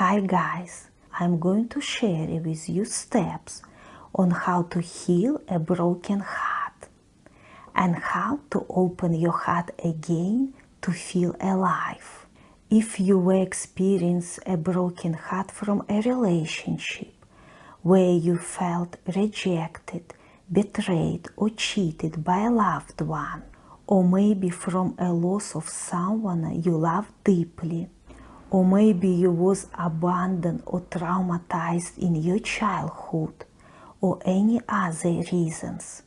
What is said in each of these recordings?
Hi guys, I'm going to share with you steps on how to heal a broken heart and how to open your heart again to feel alive. If you experience a broken heart from a relationship where you felt rejected, betrayed or cheated by a loved one, or maybe from a loss of someone you love deeply, or maybe you was abandoned or traumatized in your childhood, or any other reasons,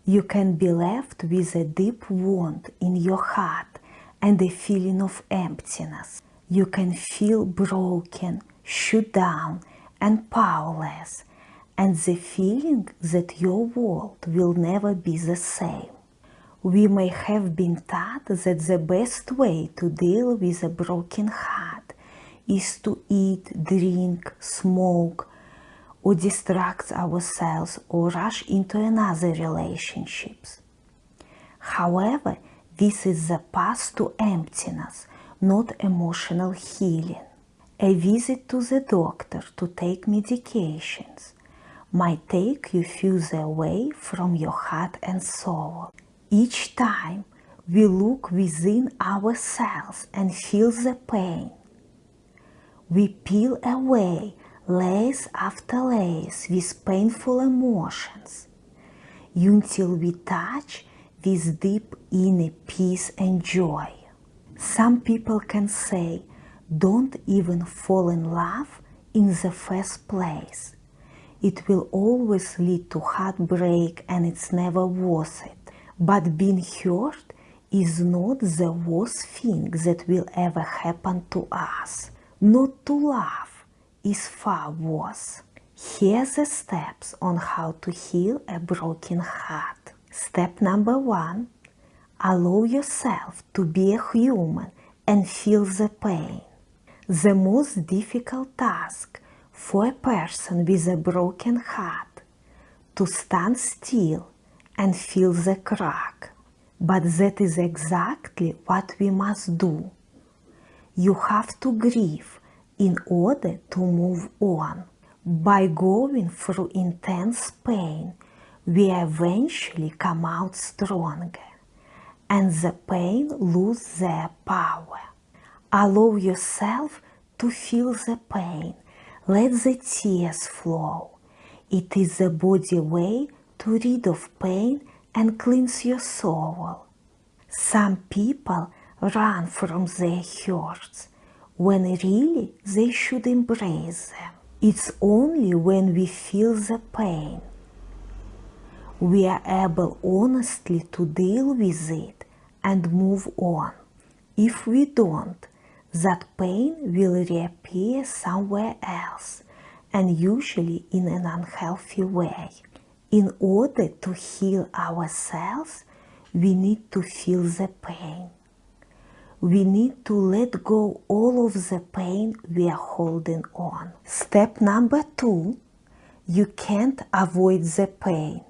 you can be left with a deep wound in your heart and a feeling of emptiness. You can feel broken, shut down, and powerless, and the feeling that your world will never be the same. We may have been taught that the best way to deal with a broken heart is to eat, drink, smoke, or distract ourselves or rush into another relationships. However, this is the path to emptiness, not emotional healing. A visit to the doctor to take medications might take you further away from your heart and soul. Each time we look within ourselves and feel the pain, we peel away layers after layers with painful emotions until we touch this deep inner peace and joy. Some people can say, don't even fall in love in the first place. It will always lead to heartbreak and it's never worth it. But being hurt is not the worst thing that will ever happen to us. Not to love is far worse. Here are the steps on how to heal a broken heart. Step number 1. Allow yourself to be a human and feel the pain. The most difficult task for a person with a broken heart to stand still and feel the crack. But that is exactly what we must do. You have to grieve in order to move on. By going through intense pain, we eventually come out stronger, and the pain loses their power. Allow yourself to feel the pain. Let the tears flow. It is the body way to rid of pain and cleanse your soul. Some people run from their hurts, when really they should embrace them. It's only when we feel the pain we are able honestly to deal with it and move on. If we don't, that pain will reappear somewhere else, and usually in an unhealthy way. In order to heal ourselves, we need to feel the pain. We need to let go all of the pain we are holding on. Step number 2, you can't avoid the pain.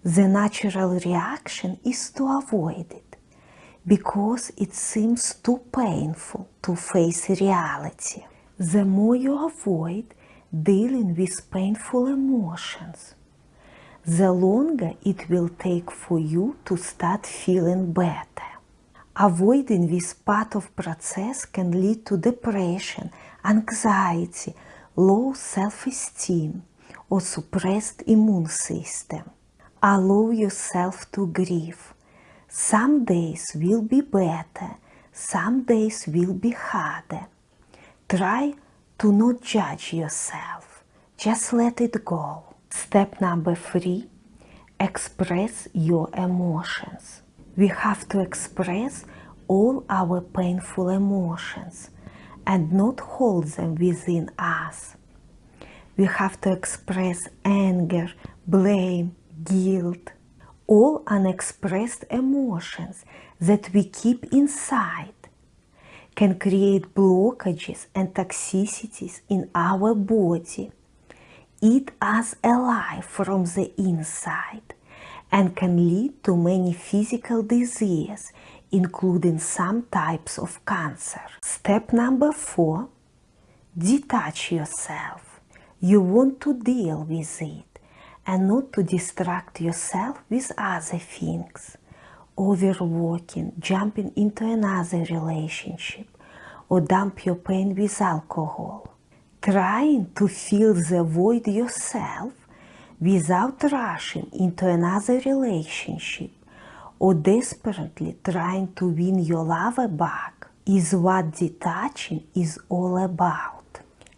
The natural reaction is to avoid it, because it seems too painful to face reality. The more you avoid dealing with painful emotions, the longer it will take for you to start feeling better. Avoiding this part of process can lead to depression, anxiety, low self-esteem, or suppressed immune system. Allow yourself to grieve. Some days will be better, some days will be harder. Try to not judge yourself. Just let it go. Step number 3, express your emotions. We have to express all our painful emotions and not hold them within us. We have to express anger, blame, guilt, all unexpressed emotions that we keep inside can create blockages and toxicities in our body, eat us alive from the inside, and can lead to many physical diseases, including some types of cancer. Step number 4, Detach yourself. You want to deal with it and not to distract yourself with other things, overworking, jumping into another relationship, or dump your pain with alcohol. Trying to fill the void yourself without rushing into another relationship or desperately trying to win your lover back is what detaching is all about.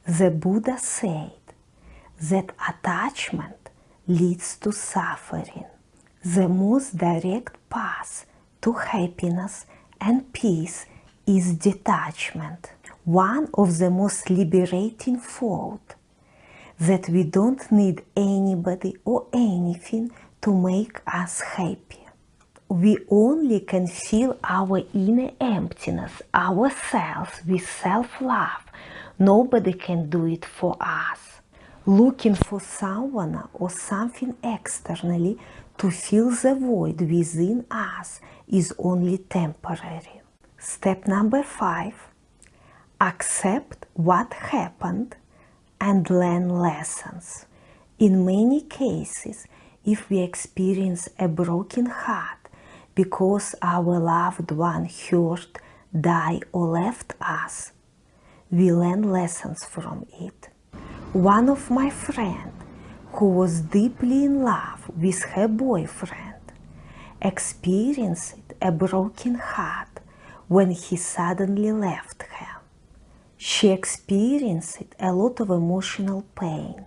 The Buddha said that attachment leads to suffering. The most direct path to happiness and peace is detachment. One of the most liberating thoughts that we don't need anybody or anything to make us happy. We only can fill our inner emptiness ourselves with self-love. Nobody can do it for us. Looking for someone or something externally to fill the void within us is only temporary. Step number 5. Accept what happened and learn lessons. In many cases, if we experience a broken heart because our loved one hurt, died, or left us, we learn lessons from it. One of my friends, who was deeply in love with her boyfriend, experienced a broken heart when he suddenly left her. She experienced a lot of emotional pain,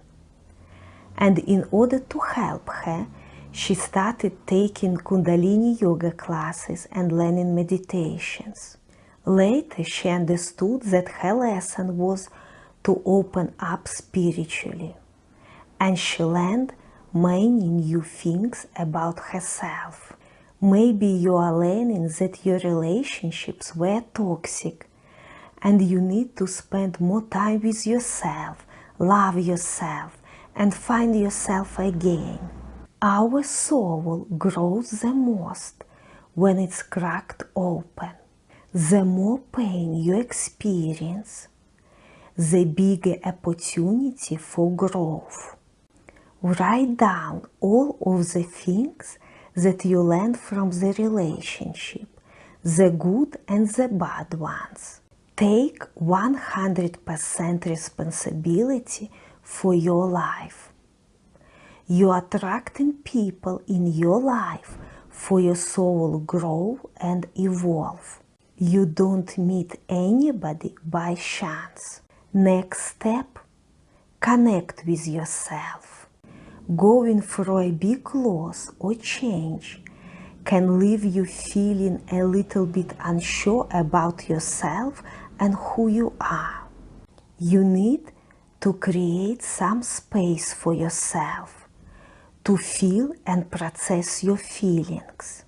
and in order to help her, she started taking Kundalini yoga classes and learning meditations. Later, she understood that her lesson was to open up spiritually, and she learned many new things about herself. Maybe you are learning that your relationships were toxic, and you need to spend more time with yourself, love yourself, and find yourself again. Our soul grows the most when it's cracked open. The more pain you experience, the bigger opportunity for growth. Write down all of the things that you learned from the relationship, the good and the bad ones. Take 100% responsibility for your life. You are attracting people in your life for your soul grow and evolve. You don't meet anybody by chance. Next step, connect with yourself. Going through a big loss or change can leave you feeling a little bit unsure about yourself and who you are. You need to create some space for yourself to feel and process your feelings.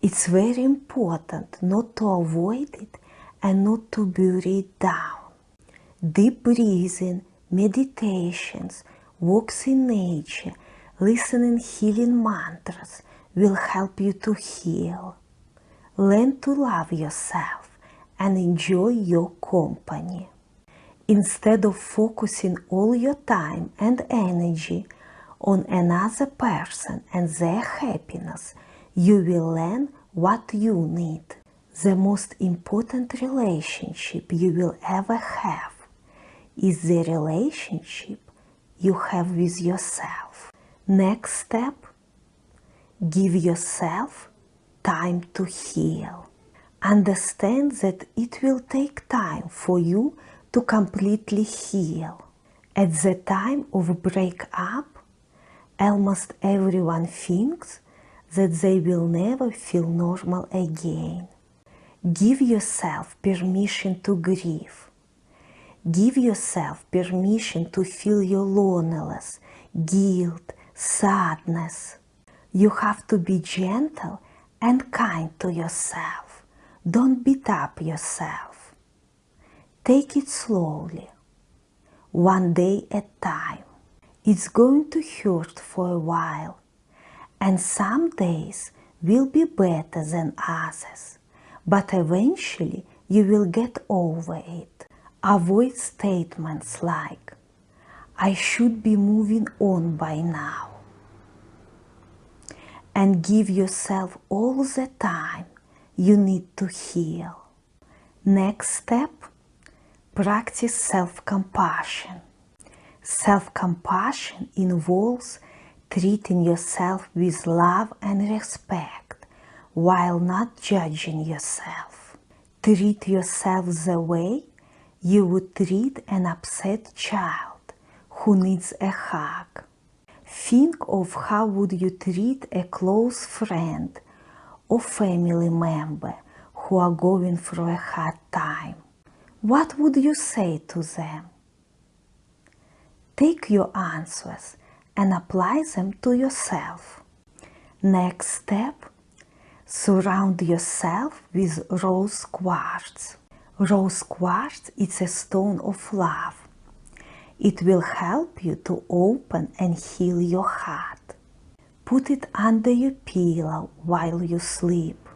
It's very important not to avoid it and not to bury it down. Deep breathing, meditations, walks in nature, listening healing mantras will help you to heal. Learn to love yourself and enjoy your company. Instead of focusing all your time and energy on another person and their happiness, you will learn what you need. The most important relationship you will ever have is the relationship you have with yourself. Next step, give yourself time to heal. Understand that it will take time for you to completely heal. At the time of breakup, almost everyone thinks that they will never feel normal again. Give yourself permission to grieve. Give yourself permission to feel your loneliness, guilt, sadness. You have to be gentle and kind to yourself. Don't beat up yourself. Take it slowly, one day at a time. It's going to hurt for a while, and some days will be better than others, but eventually you will get over it. Avoid statements like, I should be moving on by now. And give yourself all the time you need to heal. Next step, practice self-compassion. Self-compassion involves treating yourself with love and respect while not judging yourself. Treat yourself the way you would treat an upset child who needs a hug. Think of how would you treat a close friend or family member who are going through a hard time. What would you say to them? Take your answers and apply them to yourself. Next step, surround yourself with rose quartz. Rose quartz is a stone of love. It will help you to open and heal your heart. Put it under your pillow while you sleep,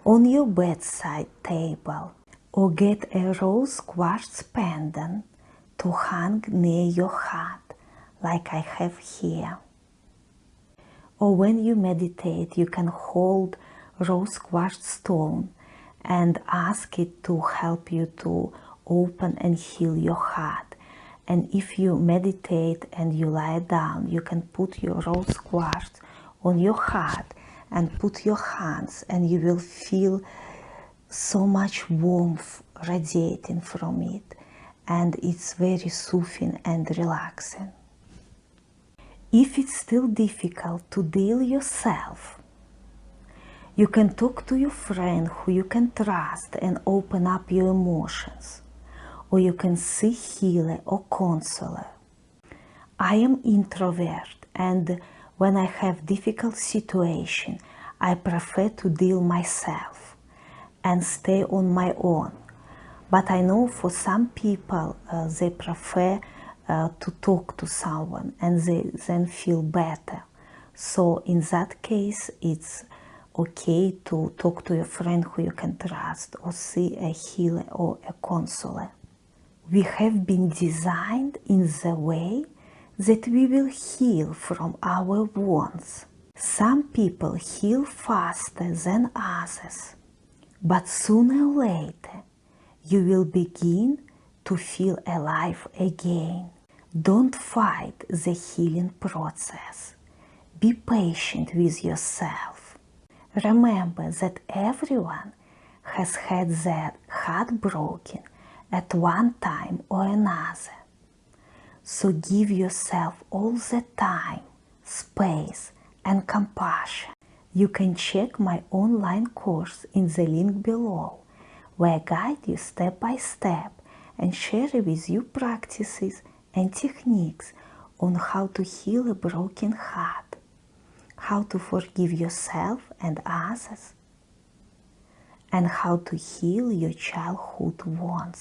on your bedside table, or get a rose quartz pendant to hang near your heart, like I have here. Or when you meditate, you can hold rose quartz stone and ask it to help you to open and heal your heart. And if you meditate and you lie down, you can put your rose quartz on your heart and put your hands, and you will feel so much warmth radiating from it. And it's very soothing and relaxing. If it's still difficult to deal yourself, you can talk to your friend who you can trust and open up your emotions. Or you can see healer or counselor. I am introvert, and when I have difficult situation, I prefer to deal myself and stay on my own. But I know for some people, they prefer to talk to someone and they then feel better. So in that case, it's okay to talk to a friend who you can trust or see a healer or a counselor. We have been designed in the way that we will heal from our wounds. Some people heal faster than others, but sooner or later you will begin to feel alive again. Don't fight the healing process. Be patient with yourself. Remember that everyone has had their heart broken at one time or another. So give yourself all the time, space, and compassion. You can check my online course in the link below, where I guide you step by step and share with you practices and techniques on how to heal a broken heart, how to forgive yourself and others, and how to heal your childhood wounds.